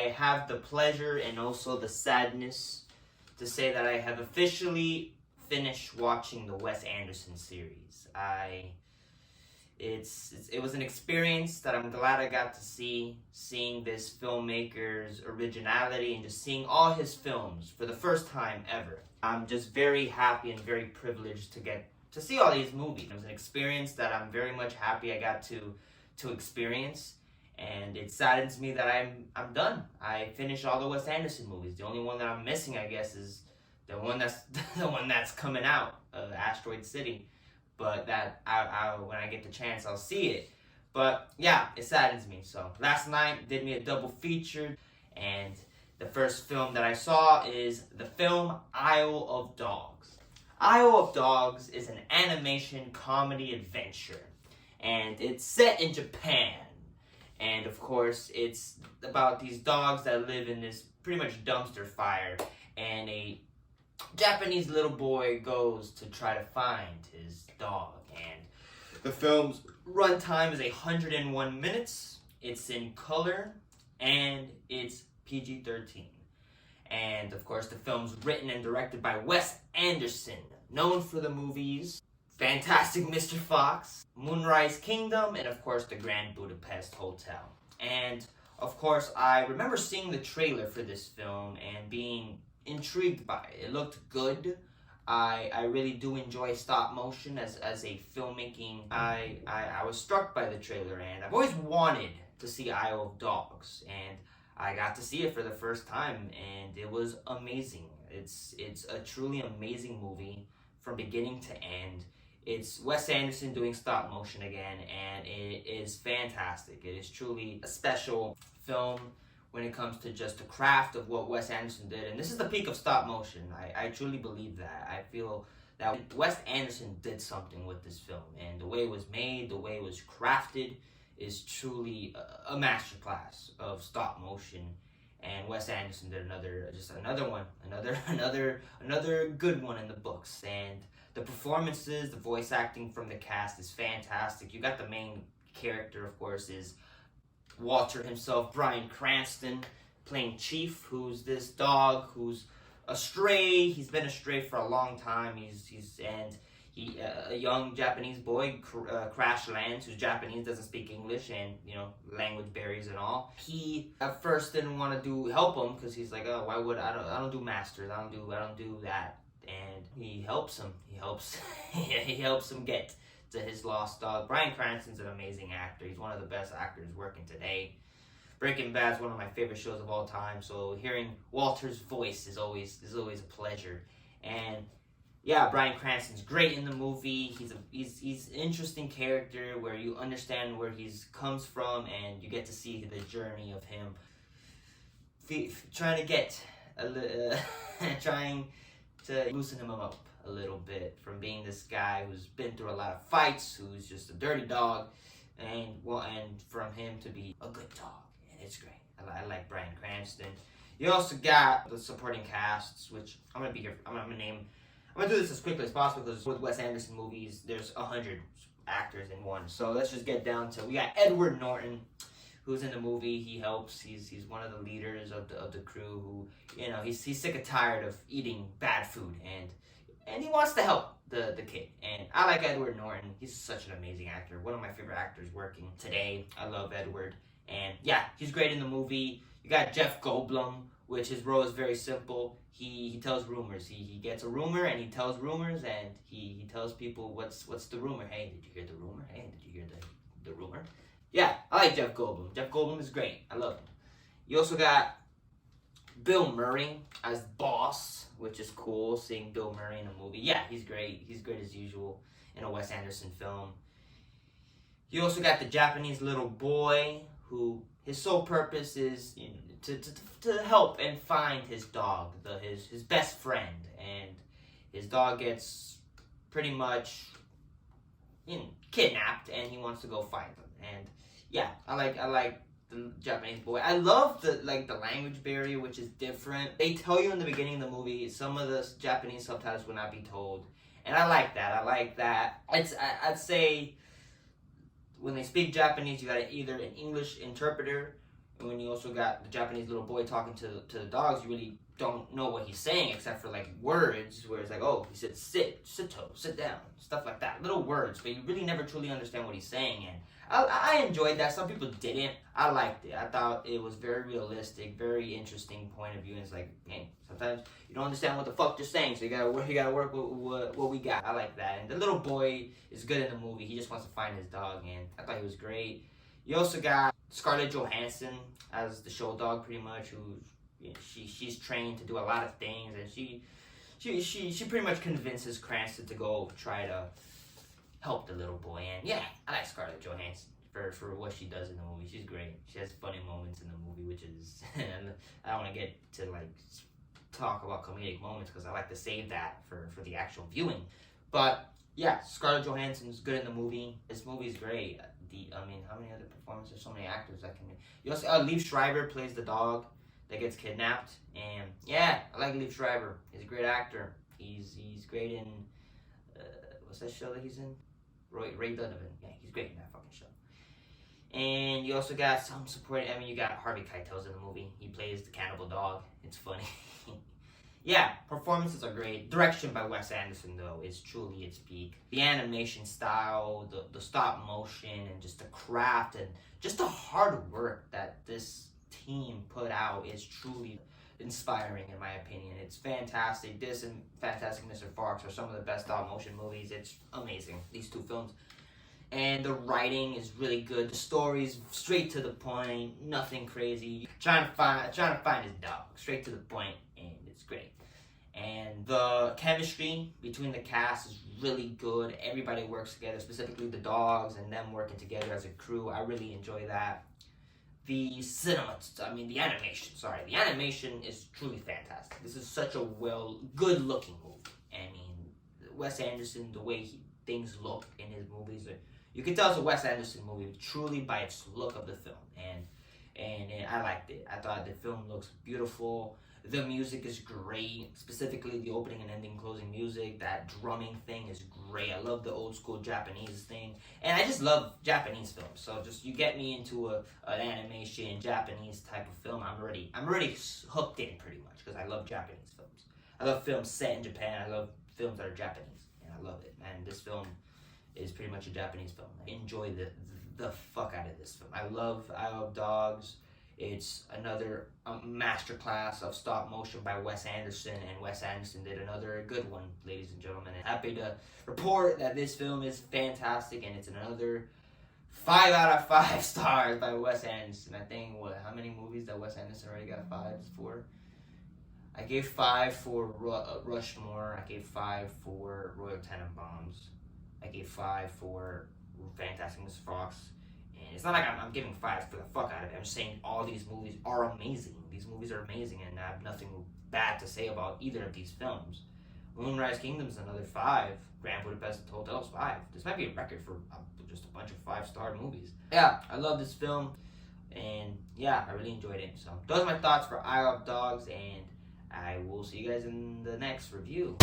I have the pleasure and also the sadness to say that I have officially finished watching the Wes Anderson series. It was an experience that I'm glad I got to seeing this filmmaker's originality and just seeing all his films for the first time ever. I'm just very happy and very privileged to get to see all these movies. It was an experience that I'm very much happy I got to experience, and it saddens me that I'm done. I finished all the Wes Anderson movies. The only one that I'm missing, I guess, is the one that's coming out, Asteroid City. But that I when I get the chance, I'll see it. But yeah, it saddens me. So last night did me a double feature, and the first film that I saw is the film Isle of Dogs. Isle of Dogs is an animation comedy adventure, and it's set in Japan. And of course, it's about these dogs that live in this pretty much dumpster fire, and a Japanese little boy goes to try to find his dog. And the film's runtime is 101 minutes. It's in color, and it's PG-13. And of course, the film's written and directed by Wes Anderson, known for the movies Fantastic Mr. Fox, Moonrise Kingdom, and of course the Grand Budapest Hotel. And of course, I remember seeing the trailer for this film and being intrigued by it. It looked good. I really do enjoy stop motion as a filmmaking. I was struck by the trailer, and I've always wanted to see Isle of Dogs, and I got to see it for the first time, and it was amazing. It's a truly amazing movie from beginning to end. It's Wes Anderson doing stop motion again, and it is fantastic. It is truly a special film when it comes to just the craft of what Wes Anderson did. And this is the peak of stop motion. I truly believe that. I feel that Wes Anderson did something with this film, and the way it was made, the way it was crafted is truly a masterclass of stop motion. And Wes Anderson did another good one in the books. And the performances, the voice acting from the cast is fantastic. You got the main character, of course, is Walter himself, Bryan Cranston, playing Chief, who's this dog who's astray. He's been astray for a long time. A young Japanese boy crash lands who's Japanese, doesn't speak English, and language barriers and all. He at first didn't want to help him because he's like, oh, why would I don't do masters. I don't do that. And he helps him. He helps him get to his lost dog. Bryan Cranston's an amazing actor. He's one of the best actors working today. Breaking Bad's one of my favorite shows of all time, so hearing Walter's voice is always a pleasure. And yeah, Bryan Cranston's great in the movie. He's an interesting character where you understand where he's comes from, and you get to see the journey of him trying to loosen him up a little bit from being this guy who's been through a lot of fights, who's just a dirty dog, and from him to be a good dog, and it's great. I like Bryan Cranston. You also got the supporting casts, which I'm gonna do this as quickly as possible because with Wes Anderson movies, there's 100 actors in one. So let's just get down to, we got Edward Norton, who's in the movie. He helps. He's one of the leaders of the crew who, he's sick and tired of eating bad food, and he wants to help the kid. And I like Edward Norton. He's such an amazing actor. One of my favorite actors working today. I love Edward. And yeah, he's great in the movie. You got Jeff Goldblum, which his role is very simple. He tells rumors. He gets a rumor and he tells rumors, and he tells people what's the rumor. Hey, did you hear the rumor? Hey, did you hear the rumor? Yeah, I like Jeff Goldblum. Jeff Goldblum is great. I love him. You also got Bill Murray as Boss, which is cool, seeing Bill Murray in a movie. Yeah, he's great. He's great as usual in a Wes Anderson film. You also got the Japanese little boy who his sole purpose is to help and find his dog, his best friend, and his dog gets pretty much kidnapped, and he wants to go find them. And yeah, I like the Japanese boy. I love the language barrier, which is different. They tell you in the beginning of the movie some of the Japanese subtitles will not be told, and I like that. I'd say when they speak Japanese, you got either an English interpreter When you also got the Japanese little boy talking to the dogs, you really don't know what he's saying except for like words where it's like, oh, he said sit, sit down, stuff like that, little words, but you really never truly understand what he's saying. And I enjoyed that. Some people didn't. I liked it. I thought it was very realistic, very interesting point of view. And it's like, man, sometimes you don't understand what the fuck they're saying, so you gotta work with what we got. I like that. And the little boy is good in the movie. He just wants to find his dog, and I thought he was great. You also got Scarlett Johansson as the show dog, pretty much, who she's trained to do a lot of things, and she pretty much convinces Cranston to go try to help the little boy. And yeah, I like Scarlett Johansson for what she does in the movie. She's great. She has funny moments in the movie, which is I don't want to get to like talk about comedic moments because I like to save that for the actual viewing. But yeah, Scarlett Johansson's good in the movie. This movie's great. How many other performances? So many actors that can. You also Liev Schreiber plays the dog that gets kidnapped, and yeah, I like Liev Schreiber. He's a great actor. He's great in what's that show that he's in? Ray Donovan. Yeah, he's great in that fucking show. And you also got some supporting. You got Harvey Keitel's in the movie. He plays the cannibal dog. It's funny. Yeah, performances are great. Direction by Wes Anderson, though, is truly its peak. The animation style, the stop motion, and just the craft, and just the hard work that this team put out is truly inspiring, in my opinion. It's fantastic. This and Fantastic Mr. Fox are some of the best stop motion movies. It's amazing, these two films. And the writing is really good. The story's straight to the point, nothing crazy. Trying to find his dog, straight to the point, and it's great. And the chemistry between the cast is really good. Everybody works together, specifically the dogs and them working together as a crew. I really enjoy that. The animation is truly fantastic. This is such a good-looking movie. I mean, Wes Anderson, the way things look in his movies, you can tell it's a Wes Anderson movie truly by its look of the film. And I liked it. I thought the film looks beautiful. The music is great, specifically the opening and ending closing music. That drumming thing is great. I love the old school Japanese thing. And I just love Japanese films. So just you get me into an animation Japanese type of film, I'm already hooked in pretty much because I love Japanese films. I love films set in Japan. I love films that are Japanese. And I love it. And this film is pretty much a Japanese film. I enjoy the fuck out of this film. I love Dogs. It's another masterclass of stop motion by Wes Anderson, and Wes Anderson did another good one, ladies and gentlemen. And happy to report that this film is fantastic, and it's another 5 out of 5 stars by Wes Anderson. I think, how many movies that Wes Anderson already got 5s for? I gave 5 for Rushmore. I gave 5 for Royal Tenenbaums. I gave 5 for Fantastic Mr. Fox. And it's not like I'm giving 5 for the fuck out of it. I'm just saying all these movies are amazing. These movies are amazing, and I have nothing bad to say about either of these films. Moonrise Kingdom's another 5. Grand Budapest Hotel's 5. This might be a record for just a bunch of 5-star movies. Yeah, I love this film, and yeah, I really enjoyed it. So those are my thoughts for Isle of Dogs, and I will see you guys in the next review.